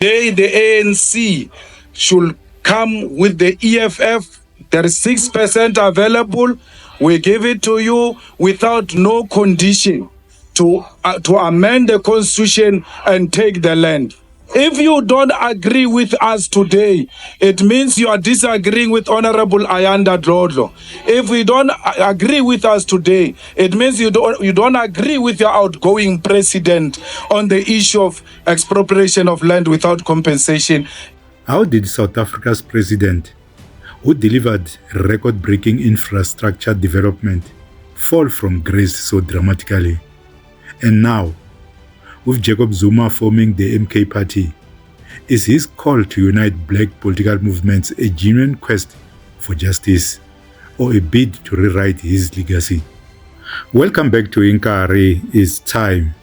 The ANC should come with the EFF. There is 6% available. We give it to you without no condition to amend the constitution and take the land. If you don't agree with us today, it means you are disagreeing with Honorable Ayanda Dlodlo. If we don't agree with us today, it means you don't agree with your outgoing president on the issue of expropriation of land without compensation. How did South Africa's president, who delivered record-breaking infrastructure development, fall from grace so dramatically? And now, with Jacob Zuma forming the MK party, is his call to unite black political movements a genuine quest for justice or a bid to rewrite his legacy? Welcome back to Inkarhi Its Time.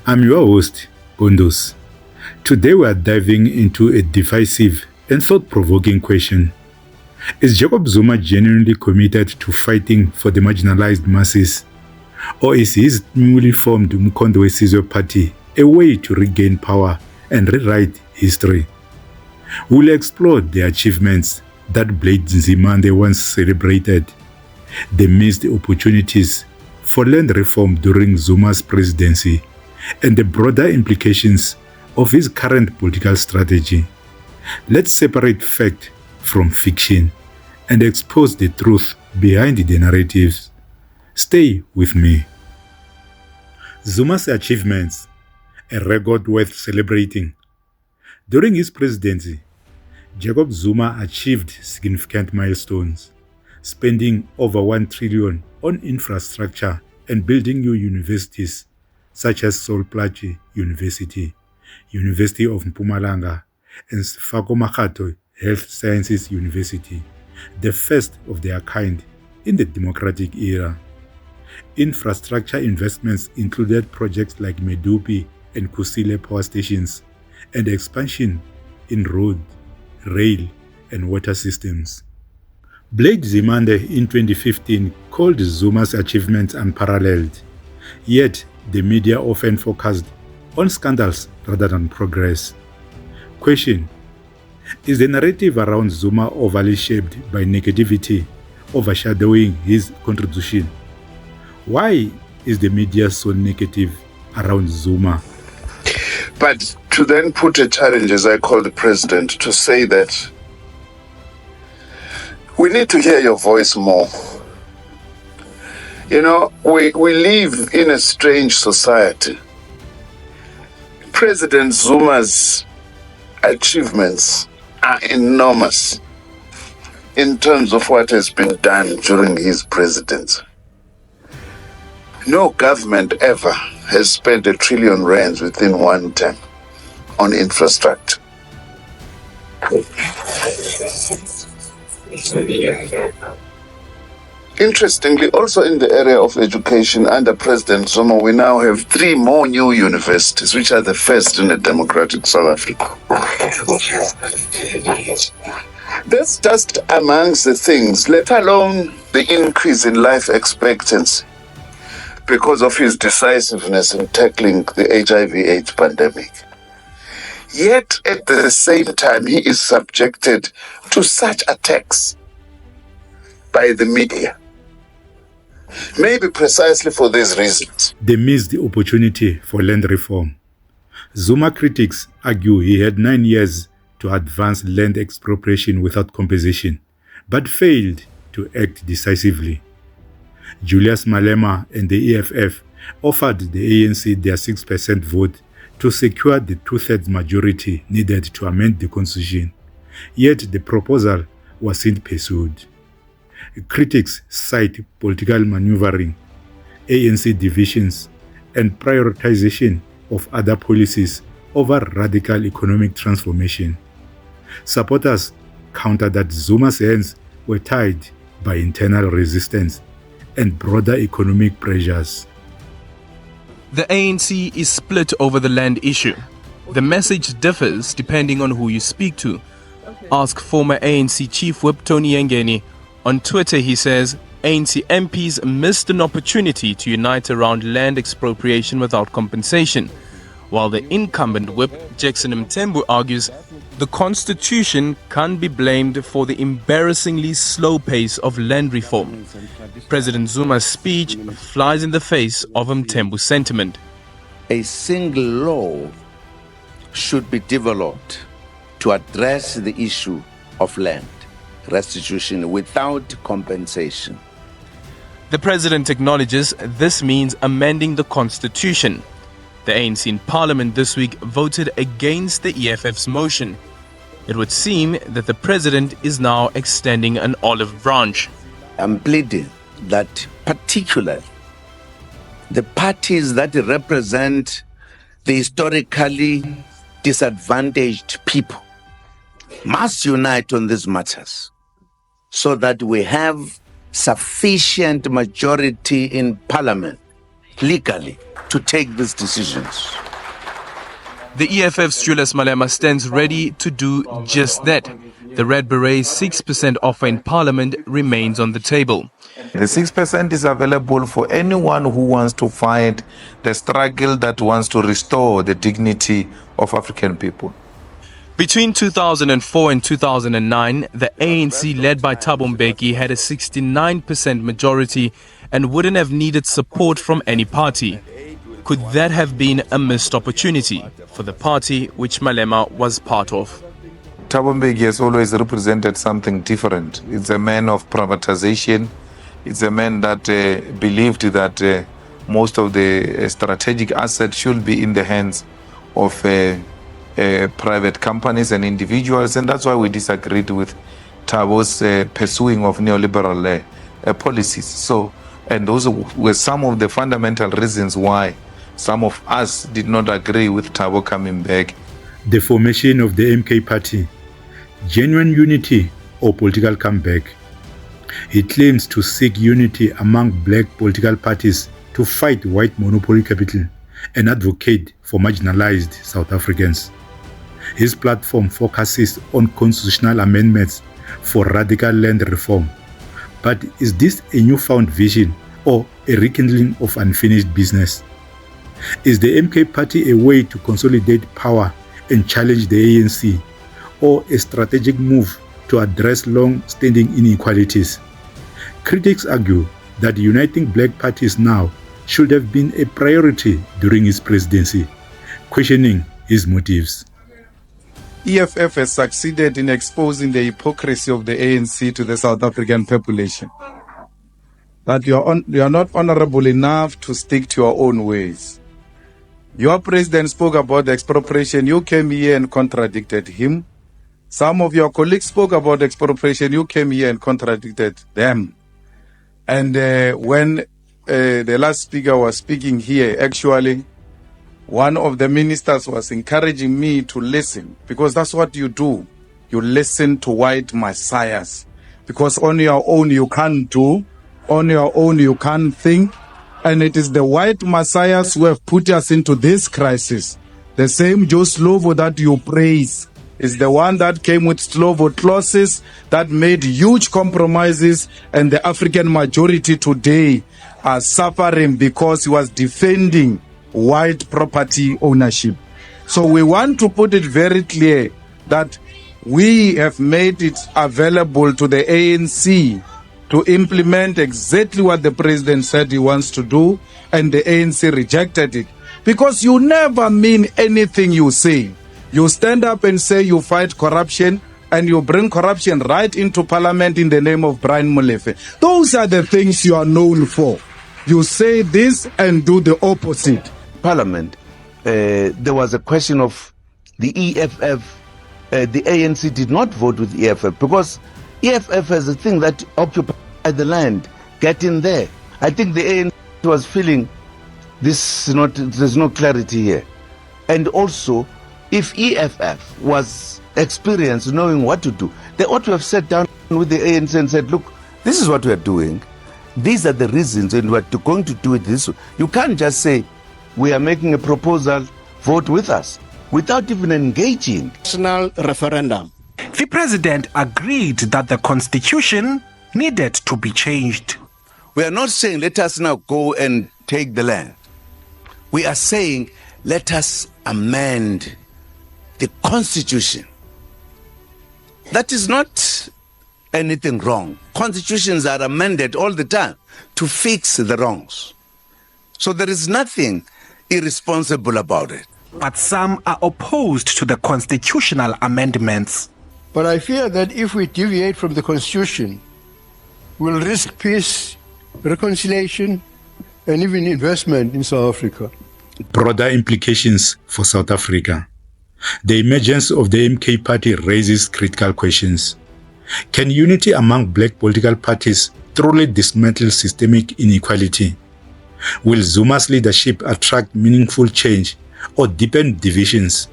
I'm your host, Kondos. Today we are diving into a divisive and thought-provoking question. Is Jacob Zuma genuinely committed to fighting for the marginalized masses? Or is his newly formed Kondos party a way to regain power and rewrite history? We'll explore the achievements that President Zima once celebrated, the missed opportunities for land reform during Zuma's presidency, and the broader implications of his current political strategy. Let's separate fact from fiction and expose the truth behind the narratives. Stay with me. Zuma's achievements, a record worth celebrating. During his presidency, Jacob Zuma achieved significant milestones, spending over 1 trillion on infrastructure and building new universities such as Sol Plaatje University, University of Mpumalanga, and Sefako Makgatho Health Sciences University, the first of their kind in the democratic era. Infrastructure investments included projects like Medupi and Kusile power stations and expansion in road, rail, and water systems. President Zima in 2015 called Zuma's achievements unparalleled, yet the media often focused on scandals rather than progress. Question: is the narrative around Zuma overly shaped by negativity, overshadowing his contribution? Why is the media so negative around Zuma? But to then put a challenge, as I call the president, to say that we need to hear your voice more. You know, we live in a strange society. President Zuma's achievements are enormous in terms of what has been done during his presidency. No government ever has spent R1 trillion within one term on infrastructure. Interestingly, also in the area of education, under President Zuma, we now have 3 more new universities, which are the first in a democratic South Africa. That's just amongst the things, let alone the increase in life expectancy because of his decisiveness in tackling the HIV/AIDS pandemic. Yet, at the same time, he is subjected to such attacks by the media. Maybe precisely for these reasons. They missed the opportunity for land reform. Zuma critics argue he had 9 years to advance land expropriation without compensation, but failed to act decisively. Julius Malema and the EFF offered the ANC their 6% vote to secure the 2/3 majority needed to amend the constitution, yet the proposal wasn't pursued. Critics cite political maneuvering, ANC divisions, and prioritization of other policies over radical economic transformation. Supporters counter that Zuma's hands were tied by internal resistance and broader economic pressures. The ANC is split over the land issue. The message differs depending on who you speak to. Ask former ANC Chief Whip Tony Yengeni. On Twitter, he says, ANC MPs missed an opportunity to unite around land expropriation without compensation, while the incumbent whip, Jackson Mthembu, argues the constitution can't be blamed for the embarrassingly slow pace of land reform. President Zuma's speech flies in the face of Mthembu's sentiment. A single law should be developed to address the issue of land restitution without compensation. The president acknowledges this means amending the constitution. The ANC in parliament this week voted against the EFF's motion. It would seem that the president is now extending an olive branch. I'm pleading that particularly the parties that represent the historically disadvantaged people must unite on these matters so that we have sufficient majority in parliament legally to take these decisions. The EFF's Julius Malema stands ready to do just that. The Red Beret's 6% offer in parliament remains on the table. The 6% is available for anyone who wants to fight the struggle that wants to restore the dignity of African people. Between 2004 and 2009, the ANC led by Thabo Mbeki had a 69% majority and wouldn't have needed support from any party. Could that have been a missed opportunity for the party which Malema was part of? Thabo Mbeki has always represented something different. It's a man of privatization. It's a man that believed that most of the strategic assets should be in the hands of private companies and individuals, and that's why we disagreed with Thabo's pursuing of neoliberal policies. So, and those were some of the fundamental reasons why some of us did not agree with Thabo coming back. The formation of the MK party, genuine unity or political comeback. He claims to seek unity among black political parties to fight white monopoly capital and advocate for marginalized South Africans. His platform focuses on constitutional amendments for radical land reform. But is this a newfound vision or a rekindling of unfinished business? Is the MK party a way to consolidate power and challenge the ANC, or a strategic move to address long-standing inequalities? Critics argue that uniting black parties now should have been a priority during his presidency, questioning his motives. EFF has succeeded in exposing the hypocrisy of the ANC to the South African population. That you are not honorable enough to stick to your own ways. Your president spoke about the expropriation. You came here and contradicted him. Some of your colleagues spoke about expropriation. You came here and contradicted them. And when the last speaker was speaking here, actually, one of the ministers was encouraging me to listen, because that's what you do. You listen to white messiahs, because on your own you can't do, on your own you can't think. And it is the white messiahs who have put us into this crisis. The same Joe Slovo that you praise is the one that came with Slovo clauses that made huge compromises, and the African majority today are suffering because he was defending white property ownership. So we want to put it very clear that we have made it available to the ANC to implement exactly what the president said he wants to do, and the ANC rejected it. Because you never mean anything you say. You stand up and say you fight corruption, and you bring corruption right into parliament in the name of Brian Molefe. Those are the things you are known for. You say this and do the opposite. Parliament, there was a question of the EFF. The ANC did not vote with EFF because EFF has a thing that occupies the land. Get in there. I think the ANC was feeling there's no clarity here. And also, if EFF was experienced knowing what to do, they ought to have sat down with the ANC and said, look, this is what we are doing. These are the reasons, and we're going to do it this way. You can't just say, we are making a proposal, vote with us, without even engaging. National referendum. The president agreed that the constitution needed to be changed. We are not saying let us now go and take the land. We are saying let us amend the constitution. That is not anything wrong. Constitutions are amended all the time to fix the wrongs. So there is nothing irresponsible about it. But some are opposed to the constitutional amendments. But I fear that if we deviate from the Constitution, we'll risk peace, reconciliation, and even investment in South Africa. Broader implications for South Africa. The emergence of the MK party raises critical questions. Can unity among black political parties truly dismantle systemic inequality? Will Zuma's leadership attract meaningful change or deepen divisions?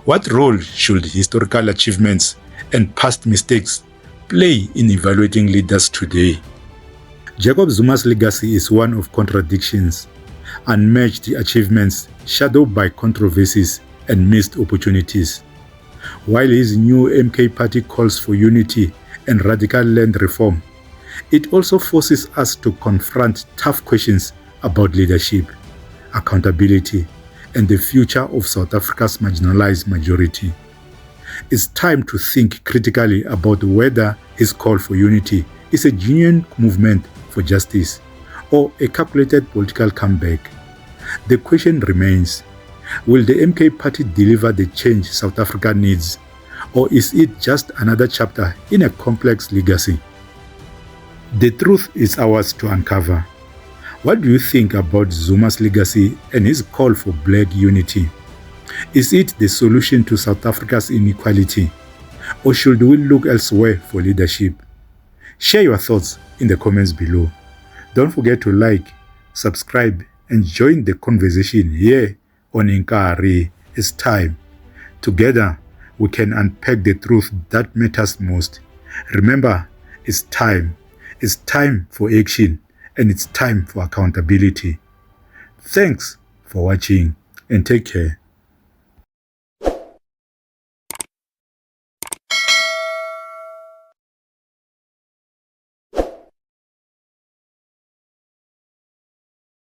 What role should historical achievements and past mistakes play in evaluating leaders today? Jacob Zuma's legacy is one of contradictions, unmatched achievements shadowed by controversies and missed opportunities. While his new MK party calls for unity and radical land reform, it also forces us to confront tough questions about leadership, accountability, and the future of South Africa's marginalized majority. It's time to think critically about whether his call for unity is a genuine movement for justice or a calculated political comeback. The question remains, will the MK party deliver the change South Africa needs, or is it just another chapter in a complex legacy? The truth is ours to uncover. What do you think about Zuma's legacy and his call for black unity? Is it the solution to South Africa's inequality, or should we look elsewhere for leadership? Share your thoughts in the comments below. Don't forget to like, subscribe, and join the conversation here on Inkarhi Its Time. Together, we can unpack the truth that matters most. Remember, it's time. It's time for action, and it's time for accountability. Thanks for watching, and take care.